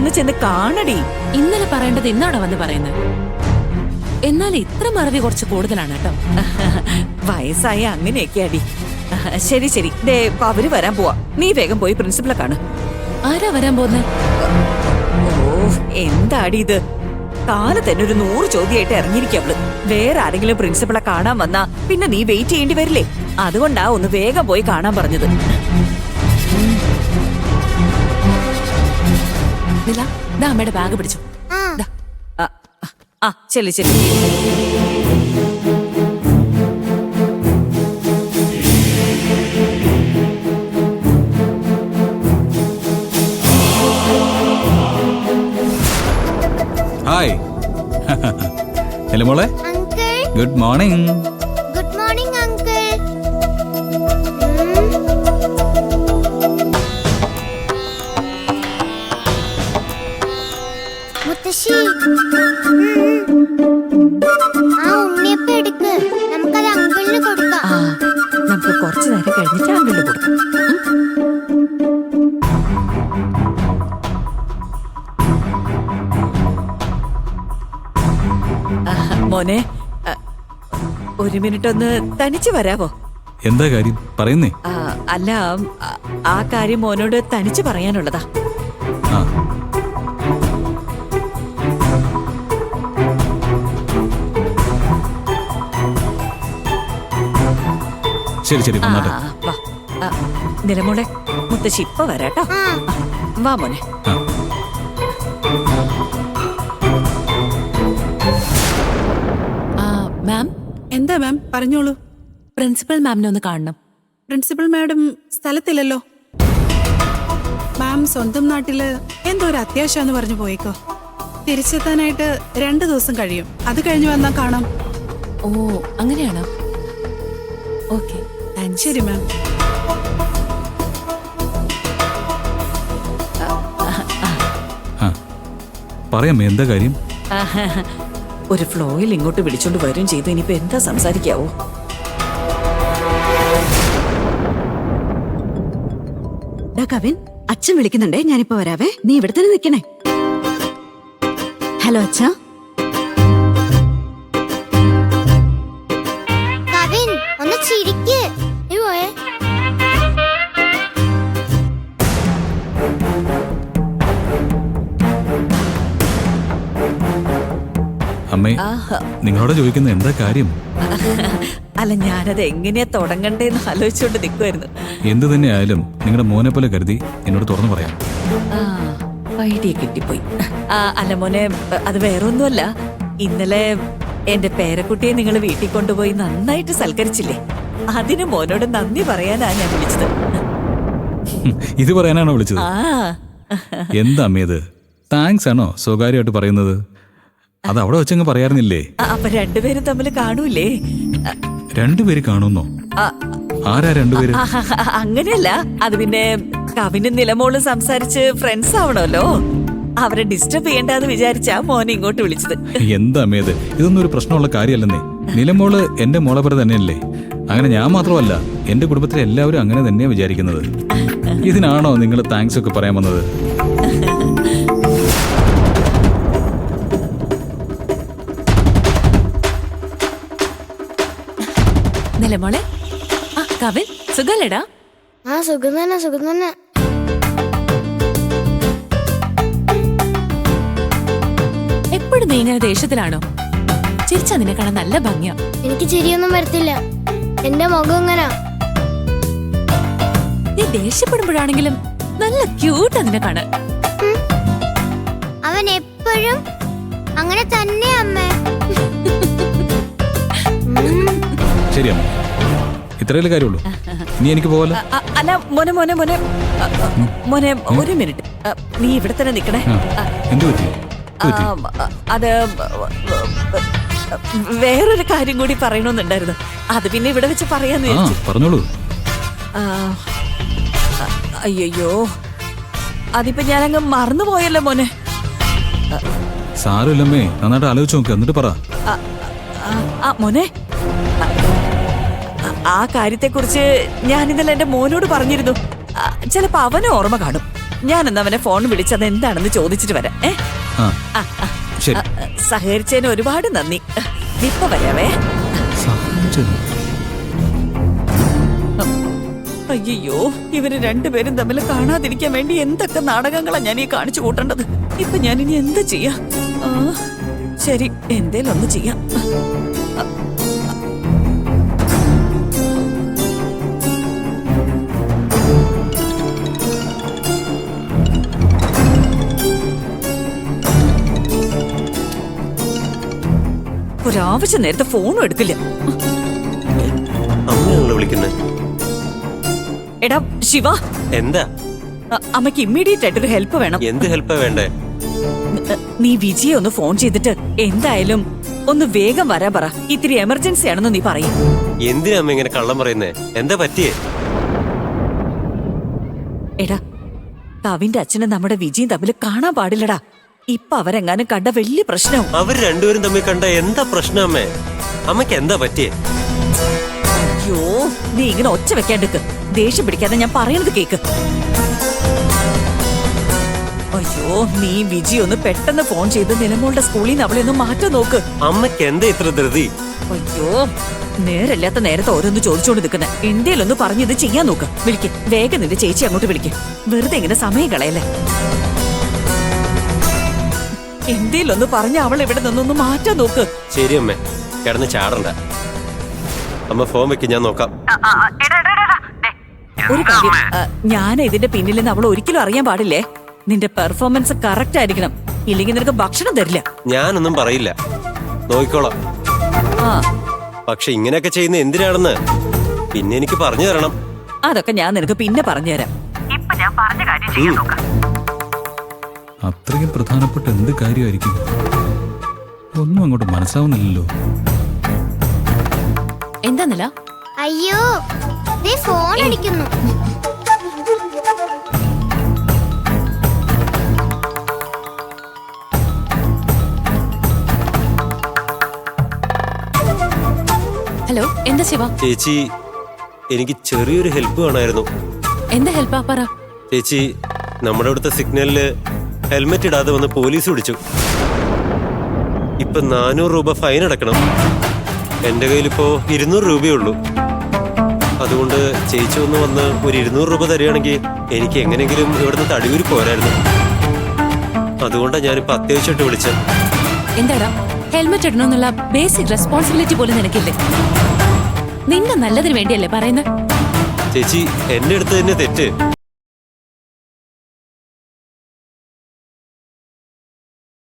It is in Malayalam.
ഒന്ന് ചെന്ന് കാണടി. ഇന്നലെ പറയേണ്ടത് ഇന്നാണോ വന്ന് പറയുന്നത്? എന്നാൽ ഇത്ര മറവി കുറച്ച് കൂടുതലാണ് കേട്ടോ. വയസ്സായ അങ്ങനെയൊക്കെ അടി. ശരി ശരി, ദേ അവര് വരാൻ പോവാ. നീ വേഗം പോയി പ്രിൻസിപ്പളെ കാണ്. ആരാ വരാൻ പോകുന്നേ? ഓ എന്താടി ഇത്, കാലത്തന്നെ ഒരു 100 ചോദ്യമായിട്ട് ഇറങ്ങിയിരിക്കും അവള്. വേറെ ആരെങ്കിലും പ്രിൻസിപ്പളെ കാണാൻ വന്നാ പിന്നെ നീ വെയിറ്റ് ചെയ്യേണ്ടി വരില്ലേ? അതുകൊണ്ടാ ഒന്ന് വേഗം പോയി കാണാൻ പറഞ്ഞത്. അമ്മയുടെ ബാഗ് പിടിച്ചു. ശരി ശരി. ഹായ്. ഹലോ മോളെ. Good morning. Good morning uncle. മുത്തശ്ശി, ആ ഉണ്ണിയപ്പം എടുക്ക്, നമുക്കത് അങ്കിളിന് കൊടുക്കാം. നമുക്ക് കുറച്ചു നേരം കഴിഞ്ഞിട്ട് അങ്കിളിന് കൊടുക്കാം. മോനെ, ഒരു മിനിറ്റ് ഒന്ന് തനിച്ച് വരാവോ? എന്താ കാര്യം പറയുന്നേ? അല്ല, ആ കാര്യം മോനോട് തനിച്ച് പറയാനുള്ളതാ. ശരി ശരി, നിലമോളെ, മുത്തശ്ശി ഇപ്പൊ വരാട്ടോ. വാ മോനെ. മാം. എന്താ മാം, പറഞ്ഞോളൂ. പ്രിൻസിപ്പൽ മാമിനെ ഒന്ന് കാണണം. Principal madam സ്ഥലത്തില്ലല്ലോ. മാം സ്വന്തം നാട്ടില് എന്തോ ഒരു അത്യാവശ്യമെന്ന് പറഞ്ഞു പോയേക്കോ. തിരിച്ചെത്താനായിട്ട് 2 ദിവസം കഴിയും. അത് കഴിഞ്ഞ് വന്നാൽ കാണാം. ഓ അങ്ങനെയാണോ? ഓക്കെ, ശരി മാം. പറയാമേ, എന്താ കാര്യം? ഒരു ഫ്ലോയിൽ ഇങ്ങോട്ട് വിളിച്ചോണ്ട് വരും ചെയ്തു. ഇനിയിപ്പോ എന്താ സംസാരിക്കാവോ? കവിൻ, അച്ഛൻ വിളിക്കുന്നുണ്ടേ, ഞാനിപ്പോ വരാവേ. നീ ഇവിടെ തന്നെ നിക്കണേ. ഹലോ അച്ഛാ. കവിൻ, ഒന്ന് ചിരിക്ക്. നീ പോയേ. അമ്മേ, നിങ്ങളോട് ചോദിക്കുന്നത് എന്താ കാര്യം? അല്ല, ഞാനത് എങ്ങനെയാ തുടങ്ങണ്ടേന്ന് ആലോചിച്ചോണ്ട് നിൽക്കുമായിരുന്നു. എന്തു തന്നെ ആയാലും നിങ്ങളുടെ മോനെ പോലെ കരുതി എന്നോട് തുറന്നു പറയാം. ഐഡിയ കിട്ടിപ്പോയി. അല്ല മോനെ, അത് വേറൊന്നുമല്ല. ഇന്നലെ എന്റെ പേരക്കുട്ടിയെ നിങ്ങൾ വീട്ടിൽ കൊണ്ടുപോയി നന്നായിട്ട് സൽക്കരിച്ചില്ലേ? അതിന് മോനോട് നന്ദി പറയാനാ ഞാൻ വിളിച്ചത്. ഇത് പറയാനാണോ വിളിച്ചത്? എന്താ അമ്മേ ഇത്? താങ്ക്സ് ആണോ സ്വകാര്യമായിട്ട് പറയുന്നത്? അത് അവിടെ വെച്ചങ്ങ് പറയാറുന്നില്ലേ? അപ്പൊ രണ്ടുപേരും തമ്മിൽ കാണൂലേ? 2 പേര് കാണുന്നോ? ആരാ 2 പേര്? അങ്ങനെയല്ല, അത് പിന്നെ കവിനും നിലമോളും സംസാരിച്ച് ഫ്രണ്ട്സ് ആവണല്ലോ. അവരെ ഡിസ്റ്റർബ് ചെയ്യണ്ടെന്ന് വിചാരിച്ചാ മോനെ ഇങ്ങോട്ട് വിളിച്ചത്. എന്താ അമ്മേത്? ഇതൊന്നും ഒരു പ്രശ്നമുള്ള കാര്യമല്ലെന്നേ. നിലമോള് എന്റെ മോളെ പോലെ തന്നെയല്ലേ? അങ്ങനെ ഞാൻ മാത്രമല്ല, എന്റെ കുടുംബത്തിലെ എല്ലാവരും അങ്ങനെ തന്നെയാ വിചാരിക്കുന്നത്. ഇതിനാണോ നിങ്ങൾ താങ്ക്സ് ഒക്കെ പറയാൻ വന്നത്? നിലമോളെ, കവിൻ സുഖല്ലേടാ? സുഖം തന്നെ, സുഖം തന്നെ. എപ്പോഴും നീ ഇങ്ങനെ ദേഷ്യത്തിലാണോ? ചിരിച്ചാ നിന്നെ കാണാൻ നല്ല ഭംഗിയാ. എനിക്ക് ചിരിയൊന്നും വരത്തില്ല, എന്റെ മുഖം ഇങ്ങനാ. നീ ദേഷ്യപ്പെടുമ്പോഴാണെങ്കിലും നല്ല ക്യൂട്ടാ നിന്നെ കാണാൻ. അവൻ എപ്പോഴും അങ്ങനെ തന്നെ അമ്മേ. ശരി അമ്മ, ഇത്രയല്ലേ കാര്യമുള്ളൂ. നീ എനിക്ക് പോവല്ലോ. അല്ല മോനെ മോനെ മോനെ മോനെ, ഒരു മിനിറ്റ്. നീ ഇവിടെ തന്നെ നിക്കണേ. എന്ത് പറ്റി? അത് വേറൊരു കാര്യം കൂടി പറയണമെന്നുണ്ടായിരുന്നു. അത് പിന്നെ ഇവിടെ വെച്ച് പറയാന്ന് വിചാരിച്ചു. പറഞ്ഞോളൂ. അയ്യോ, അതിപ്പോ ഞാനങ്ങ് മറന്നുപോയല്ലോ മോനെ. സാരമില്ലമ്മേ, നന്നായിട്ട് ആലോചിച്ച് നോക്ക്, എന്നിട്ട് പറ. മോനെ, ആ കാര്യത്തെക്കുറിച്ച് ഞാൻ ഇന്നലെ എന്റെ മോനോട് പറഞ്ഞിരുന്നു. ചിലപ്പോ അവനും ഓർമ്മ കാണും. ഞാനൊന്ന് അവനെ ഫോൺ വിളിച്ചത് എന്താണെന്ന് ചോദിച്ചിട്ട് വരാം. ആ ശരി. സഹകരിച്ചതിന് ഒരുപാട് നന്ദി. ഇപ്പൊ വരാവേ. സഹായിച്ചത്. അയ്യോ, ഇവര് രണ്ടുപേരും തമ്മിൽ കാണാതിരിക്കാൻ വേണ്ടി എന്തൊക്കെ നാടകങ്ങളാ ഞാൻ ഈ കാണിച്ചു കൂട്ടേണ്ടത്. ഇപ്പൊ ഞാൻ ഇനി എന്താ ചെയ്യാ? ശരി, എന്തേലും ഒന്ന് ചെയ്യാം. ഒരാവശ്യം നേരത്തെ ഫോണും എടുക്കില്ല. അമ്മയാണല്ലോ വിളിക്കുന്നത്. എടാ ശിവ, എന്താ? അമ്മയ്ക്ക് ഇമ്മീഡിയറ്റ് ആയിട്ടൊരു ഹെൽപ്പ് വേണം. എന്ത് ഹെൽപ്പാ വേണ്ടേ? നീ വിജയെ ഒന്ന് ഫോൺ ചെയ്തിട്ട് എന്തായാലും ഒന്ന് വേഗം വരാൻ പറ. ഇത്തിരി എമർജൻസി ആണെന്ന് നീ പറയും. എന്തിനാ അമ്മ ഇങ്ങനെ കള്ളം പറയുന്നേ? എന്താ പറ്റിയേ? എടാ, കവിന്റെ അച്ഛനും നമ്മുടെ വിജയും തമ്മിൽ കാണാൻ പാടില്ലടാ. ഇപ്പൊ അവരെങ്ങാനും കണ്ട വലിയ പ്രശ്നവും. അവർ രണ്ടുപേരും തമ്മിൽ കണ്ട എന്താ പ്രശ്നം അമ്മേ? അമ്മയ്ക്ക് എന്താ പറ്റിയേ? അയ്യോ, നീ ഇങ്ങനെ ഒച്ച വെക്കാണ്ടിക്ക്. ദേഷ്യം പിടിക്കാതെ ഞാൻ പറയുന്നത് കേക്ക്. അയ്യോ, നീ വിജയ് ഒന്ന് പെട്ടെന്ന് ഫോൺ ചെയ്ത് നിലമോളുടെ സ്കൂളിൽ നിന്ന് അവളെ ഒന്ന് മാറ്റാൻ നോക്ക്. അമ്മയ്ക്ക് എന്താ ഇത്ര ധൃതി? അയ്യോ, നേരല്ലാത്ത നേരത്തെ ഓരോന്ന് ചോദിച്ചോണ്ട് നിൽക്കുന്നെ. എന്തേലും ഒന്ന് പറഞ്ഞ് ഇത് ചെയ്യാൻ നോക്ക്. വിളിക്ക്, വേഗം നിന്റെ ചേച്ചി അങ്ങോട്ട് വിളിക്ക്. വെറുതെ ഇങ്ങനെ സമയം കളയല്ലേ. എന്തേലും ഒന്ന് പറഞ്ഞ് അവൾ ഇവിടെ നിന്നൊന്ന് മാറ്റാൻ നോക്ക്. ശരി അമ്മേ, കിടന്ന് ചാടണ്ട. അമ്മ ഫോൺ വെക്ക്, ഞാൻ നോക്കാം. ഒരു കാര്യം, ഞാൻ ഇതിന്റെ പിന്നിൽ നിന്ന് അവൾ ഒരിക്കലും അറിയാൻ പാടില്ലേ. നിന്റെ പെർഫോമൻസ് കറക്റ്റ് ആയിരിക്കണം, ഇല്ലെങ്കിൽ നിനക്ക് ഭക്ഷണം തരില്ല. ഞാനൊന്നും പറയില്ല, നോക്കിക്കോളാം. ആ, പക്ഷെ ഇങ്ങനെയൊക്കെ ചെയ്യുന്ന എന്തിനാണെന്ന് പിന്നെ എനിക്ക് പറഞ്ഞു തരണം. അതൊക്കെ ഞാൻ നിനക്ക് പിന്നെ പറഞ്ഞുതരാം. ഇപ്പൊ ഞാൻ പറഞ്ഞ കാര്യം ചെയ്യാൻ നോക്ക്. അത്രയും പ്രധാനപ്പെട്ട എന്ത് കാര്യമായിരിക്കും? ഒന്നും അങ്ങോട്ട് മനസ്സാവുന്നില്ലല്ലോ. എന്താന്നില്ല? അയ്യോ, ദേ ഫോൺ അടിക്കുന്നു. ഹലോ, എന്താ ശിവ? ചേച്ചി, എനിക്ക് ചെറിയൊരു ഹെൽപ്പ് വേണമായിരുന്നു. എന്താ ഹെൽപ്പാ പറ. ചേച്ചി, നമ്മുടെ ഇവിടുത്തെ സിഗ്നലില് ഹെൽമെറ്റ് ഇടാതെ വന്ന് പോലീസ് പിടിച്ചു. ഇപ്പൊ 400 രൂപ ഫൈൻ അടക്കണം. എന്റെ കയ്യിലിപ്പോ 200 രൂപയേ ഉള്ളൂ. അതുകൊണ്ട് ചേച്ചി ഒന്ന് വന്ന് ഒരു 200 രൂപ തരികയാണെങ്കിൽ എനിക്ക് എങ്ങനെയെങ്കിലും ഇവിടുന്ന് തടിയൂരി പോരായിരുന്നു. അതുകൊണ്ടാണ് ഞാനിപ്പോ അത്യാവശ്യമായിട്ട് വിളിച്ചത്. എന്താടാ, ഹെൽമെറ്റ് ഇടണമെന്നുള്ള ബേസിക് റെസ്പോൺസിബിലിറ്റി പോലും നിനക്കില്ലേ? നിന്റെ നല്ലതിന് വേണ്ടിയല്ലേ പറയുന്നത്? ചേച്ചി, എന്റെ അടുത്ത് തന്നെ തെറ്റ്.